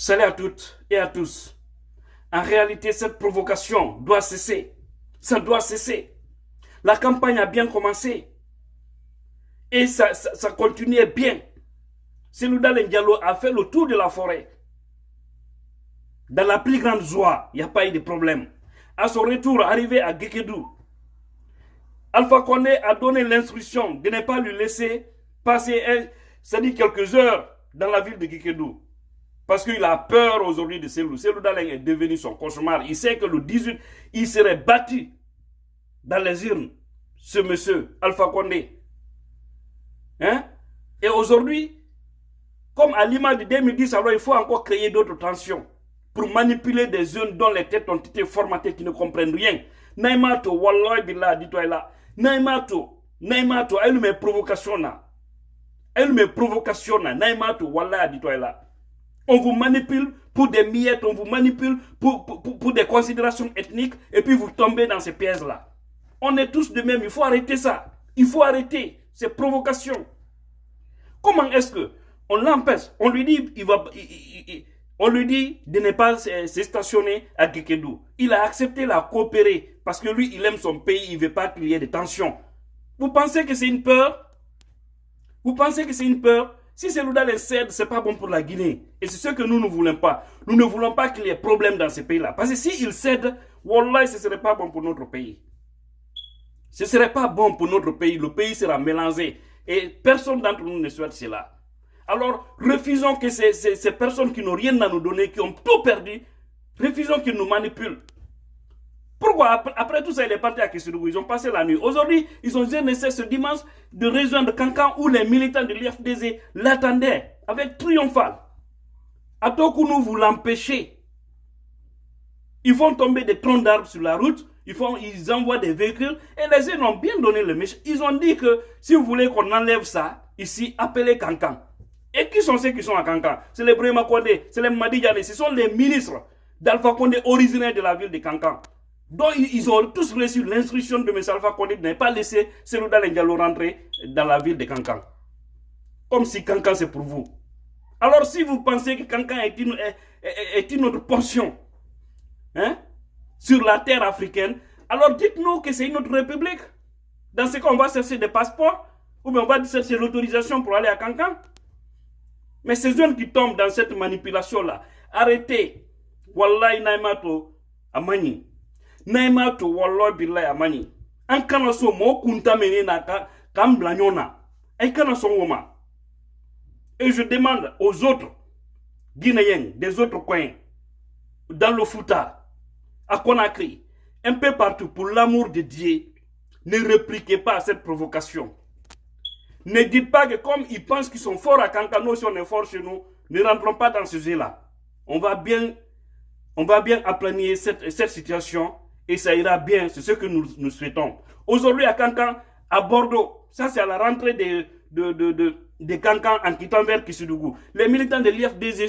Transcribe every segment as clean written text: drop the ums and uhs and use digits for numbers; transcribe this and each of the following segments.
Salut à toutes et à tous. En réalité, cette provocation doit cesser. Ça doit cesser. La campagne a bien commencé. Et ça continuait bien. Selouda Diallo a fait le tour de la forêt. Dans la plus grande joie, il n'y a pas eu de problème. À son retour, arrivé à Guékédou, Alpha Condé a donné l'instruction de ne pas lui laisser passer, c'est-à-dire quelques heures dans la ville de Guékédou. Parce qu'il a peur aujourd'hui de Selou. Selou Daleng est devenu son cauchemar. Il sait que le 18, il serait battu dans les urnes, ce monsieur, Alpha Condé. Hein? Et aujourd'hui, comme à l'image de 2010, alors il faut encore créer d'autres tensions pour manipuler des jeunes dont les têtes ont été formatées qui ne comprennent rien. Naïmato, Wallah, Billah, dis-toi là. Naïmato, elle me provocation là. Elle me provocation là. Naïmato, Wallah, dis-toi là. On vous manipule pour des miettes, on vous manipule pour des considérations ethniques et puis vous tombez dans ces pièges-là. On est tous de même, il faut arrêter ça. Il faut arrêter ces provocations. Comment est-ce que on l'empêche? On lui dit on lui dit de ne pas se stationner à Guékédou. Il a accepté la coopérer parce que lui, il aime son pays, il ne veut pas qu'il y ait de tensions. Vous pensez que c'est une peur? Vous pensez que c'est une peur? Si Selouda les cède, ce n'est pas bon pour la Guinée. Et c'est ce que nous ne voulons pas. Nous ne voulons pas qu'il y ait problème dans ce pays-là. Parce que s'il cède, wallah, ce ne serait pas bon pour notre pays. Ce ne serait pas bon pour notre pays. Le pays sera mélangé. Et personne d'entre nous ne souhaite cela. Alors, refusons que ces personnes qui n'ont rien à nous donner, qui ont tout perdu, refusons qu'ils nous manipulent. Pourquoi après tout ça, il est parti à Kissoudou, ils ont passé la nuit. Aujourd'hui, ils ont essayé ce dimanche de rejoindre Kankan où les militants de l'IFDZ l'attendaient avec triomphal. À Tokounou, vous l'empêchez. Ils font tomber des troncs d'arbres sur la route, ils envoient des véhicules et les jeunes ont bien donné le message. Ils ont dit que si vous voulez qu'on enlève ça, ici, appelez Kankan. Et qui sont ceux qui sont à Kankan? C'est les Brema Kondé, c'est les Madi Diané, ce sont les ministres d'Alpha Condé originaires de la ville de Kankan. Donc ils ont tous reçu l'instruction de M. Alpha Condé de ne pas laisser Selouda Diallo rentrer dans la ville de Kankan. Comme si Kankan c'est pour vous. Alors si vous pensez que Kankan est une autre portion hein, sur la terre africaine, alors dites-nous que c'est une autre république. Dans ce cas, on va chercher des passeports ou bien on va chercher l'autorisation pour aller à Kankan. Mais ces jeunes qui tombent dans cette manipulation-là, arrêtez. Wallahi Naïmato Amani. Naïmato Wallahi Billahi Amani. En kanaso mo kuntamene na kamblanyona. En kanaso woma. Et je demande aux autres Guinéens, des autres coins, dans le Fouta, à Conakry, un peu partout, pour l'amour de Dieu, ne répliquez pas à cette provocation. Ne dites pas que comme ils pensent qu'ils sont forts à Kankan, nous si on est forts chez nous, ne rentrons pas dans ce jeu-là. On va bien aplanir cette situation et ça ira bien, c'est ce que nous souhaitons. Aujourd'hui à Kankan, à Bordeaux, ça c'est à la rentrée de Kankan en quittant vers Kissoudou. Les militants de l'IFDZ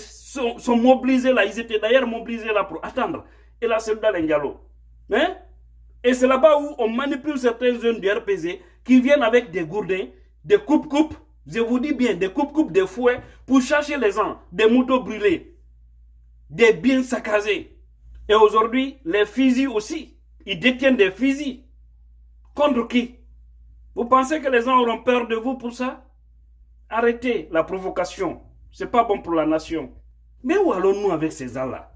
sont mobilisés là, ils étaient d'ailleurs mobilisés là pour attendre. Et là c'est dans l'Indialo. Hein? Et c'est là-bas où on manipule certains jeunes du RPZ qui viennent avec des gourdins, des coupes-coupes, je vous dis bien, des coupes-coupes, des fouets, pour chercher les gens, des motos brûlés, des biens saccagés. Et aujourd'hui, les fusils aussi, ils détiennent des fusils. Contre qui? Vous pensez que les gens auront peur de vous pour ça? Arrêtez la provocation. C'est pas bon pour la nation. Mais où allons-nous avec ces gens-là?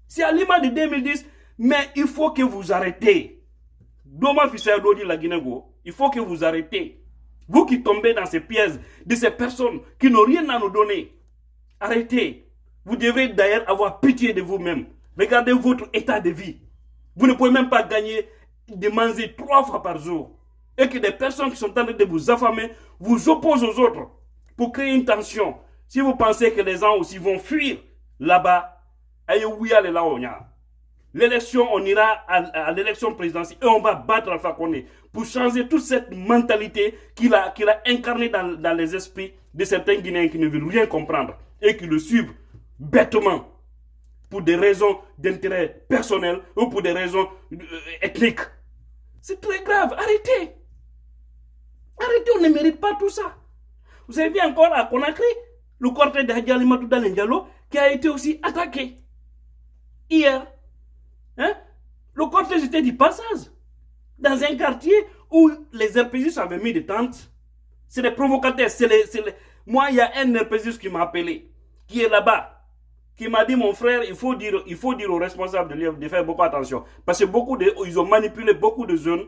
C'est à l'image de 2010, mais il faut que vous arrêtez. Doma Fissa Dodi la Guinée-Go, il faut que vous arrêtez. Vous qui tombez dans ces pièges de ces personnes qui n'ont rien à nous donner, arrêtez. Vous devez d'ailleurs avoir pitié de vous-même. Regardez votre état de vie. Vous ne pouvez même pas gagner de manger 3 fois par jour. Et que des personnes qui sont en train de vous affamer vous opposent aux autres pour créer une tension. Si vous pensez que les gens aussi vont fuir là-bas, l'élection, on ira à l'élection présidentielle et on va battre Alpha Condé pour changer toute cette mentalité qu'il a incarnée dans les esprits de certains Guinéens qui ne veulent rien comprendre et qui le suivent bêtement pour des raisons d'intérêt personnel ou pour des raisons ethniques. C'est très grave, arrêtez. Arrêtez, on ne mérite pas tout ça. Vous avez vu encore à Conakry, le cortège de Hadji Alimatou Diallo qui a été aussi attaqué hier. Hein? Le cortège était du passage dans un quartier où les RPGistes avaient mis des tentes. C'est des provocateurs. Moi, il y a un RPGiste qui m'a appelé, qui est là-bas, qui m'a dit, mon frère, il faut dire aux responsables de faire beaucoup attention. Parce que ils ont manipulé beaucoup de zones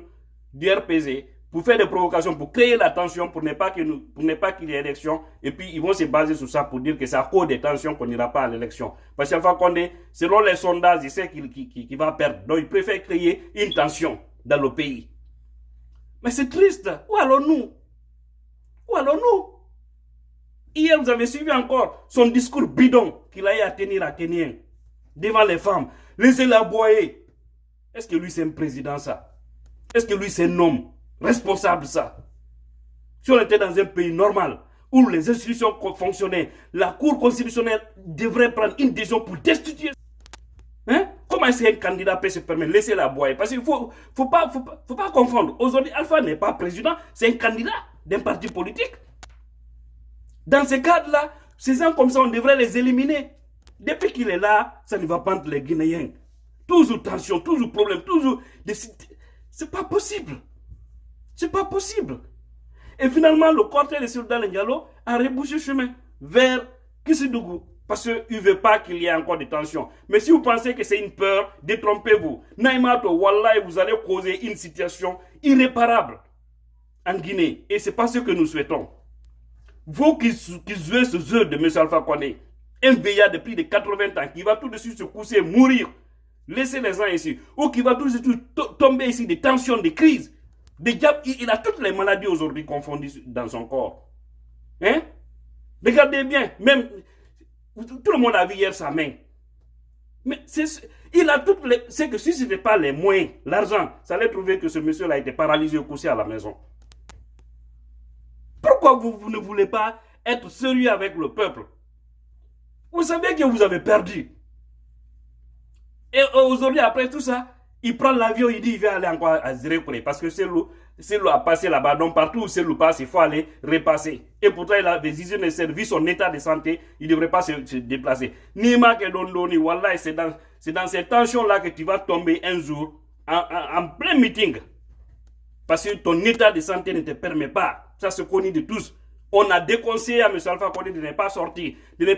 du RPG pour faire des provocations, pour créer la tension, pour ne pas qu'il y ait élection. Et puis, ils vont se baser sur ça pour dire que c'est à cause des tensions qu'on n'ira pas à l'élection. Parce qu'Alpha Condé, selon les sondages, il sait qu'il va perdre. Donc, il préfère créer une tension dans le pays. Mais c'est triste. Où allons-nous? Où allons-nous? Hier, vous avez suivi encore son discours bidon qu'il a eu à tenir à Kenyans devant les femmes. Laissez-les aboyer. Est-ce que lui, c'est un président, ça? Est-ce que lui, c'est un homme responsable, ça? Si on était dans un pays normal, où les institutions fonctionnaient, la Cour constitutionnelle devrait prendre une décision pour destituer. Hein? Comment est-ce qu'un candidat peut se permettre de laisser la boire? Parce qu'il ne faut pas confondre. Aujourd'hui, Alpha n'est pas président, c'est un candidat d'un parti politique. Dans ce cadre-là, ces gens comme ça, on devrait les éliminer. Depuis qu'il est là, ça ne va pas entre les Guinéens. Toujours tension, toujours problème, toujours... C'est pas possible. C'est pas possible. Et finalement, le cortège de Soudan Diallo a rebouché chemin vers Kissidougou. Parce qu'il ne veut pas qu'il y ait encore de tensions. Mais si vous pensez que c'est une peur, détrompez-vous. Naïmato, Wallahi, vous allez causer une situation irréparable en Guinée. Et ce n'est pas ce que nous souhaitons. Vous qui jouez ce jeu de M. Alpha Condé, un veillard de plus de 80 ans qui va tout de suite se coucher et mourir, laissez les gens ici, ou qui va tout de suite tomber ici des tensions, des crises, il a toutes les maladies aujourd'hui confondues dans son corps. Hein? Regardez bien, même tout le monde a vu hier sa main. Mais il a toutes les... C'est que si ce n'était pas les moyens, l'argent, ça allait trouver que ce monsieur-là a été paralysé au coucher à la maison. Pourquoi vous ne voulez pas être sérieux avec le peuple? Vous savez que vous avez perdu. Et aujourd'hui, après tout ça, il prend l'avion, il dit qu'il va aller encore à Zérékouré parce que c'est l'eau a passé là-bas. Donc partout où c'est l'eau passe, il faut aller repasser. Et pourtant, il a des hygiènes de service, son état de santé, il ne devrait pas se déplacer. Nima que Dondoni, Wallah, c'est dans ces tensions-là que tu vas tomber un jour en plein meeting. Parce que ton état de santé ne te permet pas. Ça se connaît de tous. On a déconseillé à M. Alpha Condé de ne pas sortir, de ne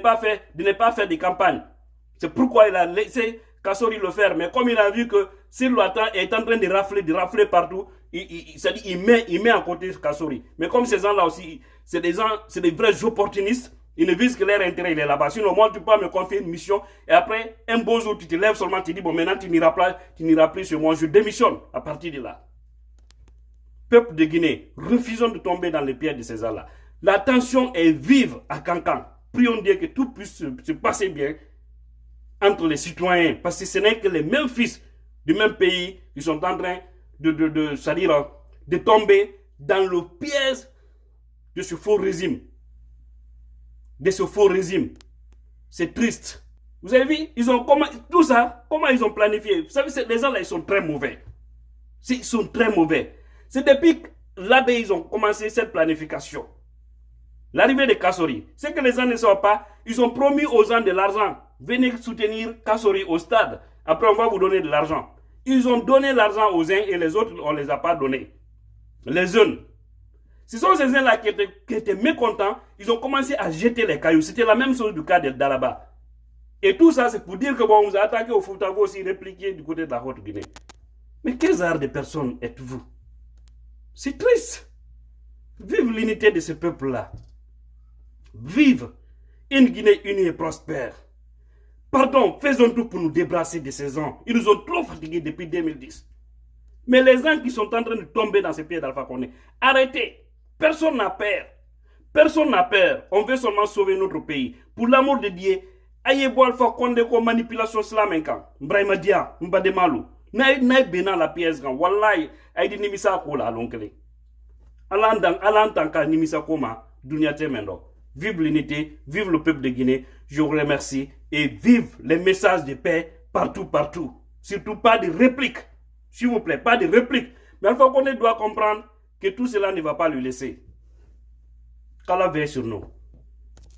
pas faire des campagnes. C'est pourquoi il a laissé Kassori le faire. Mais comme il a vu que Sirlo est en train de rafler partout, il met à côté Kassori. Mais comme ces gens-là aussi, c'est des vrais opportunistes, ils ne visent que leur intérêt, il est là-bas. Sinon, moi, tu peux pas me confier une mission et après, un beau jour, tu te lèves seulement, tu dis, bon, maintenant, tu n'iras plus chez moi, je démissionne à partir de là. Peuple de Guinée, refusons de tomber dans les pieds de ces gens-là. La tension est vive à Cancan. Prions Dieu que tout puisse se passer bien entre les citoyens. Parce que ce n'est que les mêmes fils du même pays qui sont en train de tomber dans le piège de ce faux régime. C'est triste. Vous avez vu, tout ça, comment ils ont planifié? Vous savez, les gens-là, ils sont très mauvais. Ils sont très mauvais. C'est depuis là-bas ils ont commencé cette planification. L'arrivée de Kassori, c'est que les gens ne savent pas, ils ont promis aux gens de l'argent. Venez soutenir Kassori au stade. Après, on va vous donner de l'argent. Ils ont donné l'argent aux uns et les autres, on ne les a pas donnés. Les jeunes. Ce sont ces gens-là qui étaient mécontents. Ils ont commencé à jeter les cailloux. C'était la même chose du cas de Dalaba. Et tout ça, c'est pour dire que bon, on vous a attaqué au foot, vous aussi répliqué du côté de la Haute-Guinée. Mais quel genre de personnes êtes-vous? C'est triste. Vive l'unité de ce peuple-là. Vive une Guinée unie et prospère. Pardon, faisons tout pour nous débarrasser de ces gens. Ils nous ont trop fatigués depuis 2010. Mais les gens qui sont en train de tomber dans ces pieds d'Alpha Condé, arrêtez. Personne n'a peur. Personne n'a peur. On veut seulement sauver notre pays. Pour l'amour de Dieu, ayez-vous Alpha Condé comme manipulation slamenka. Mbraima Dia, Mbademalu. Naï bena la pièce grand. Wallahi, aïdi nimisa kola l'oncle. Alan tanka nimisa koma, dunia temendo. Vive l'unité, vive le peuple de Guinée. Je vous remercie. Et vive les messages de paix partout, partout. Surtout pas de répliques. S'il vous plaît, pas de répliques. Mais Alpha Condé doit comprendre que tout cela ne va pas lui laisser. Qu'Allah veille sur nous.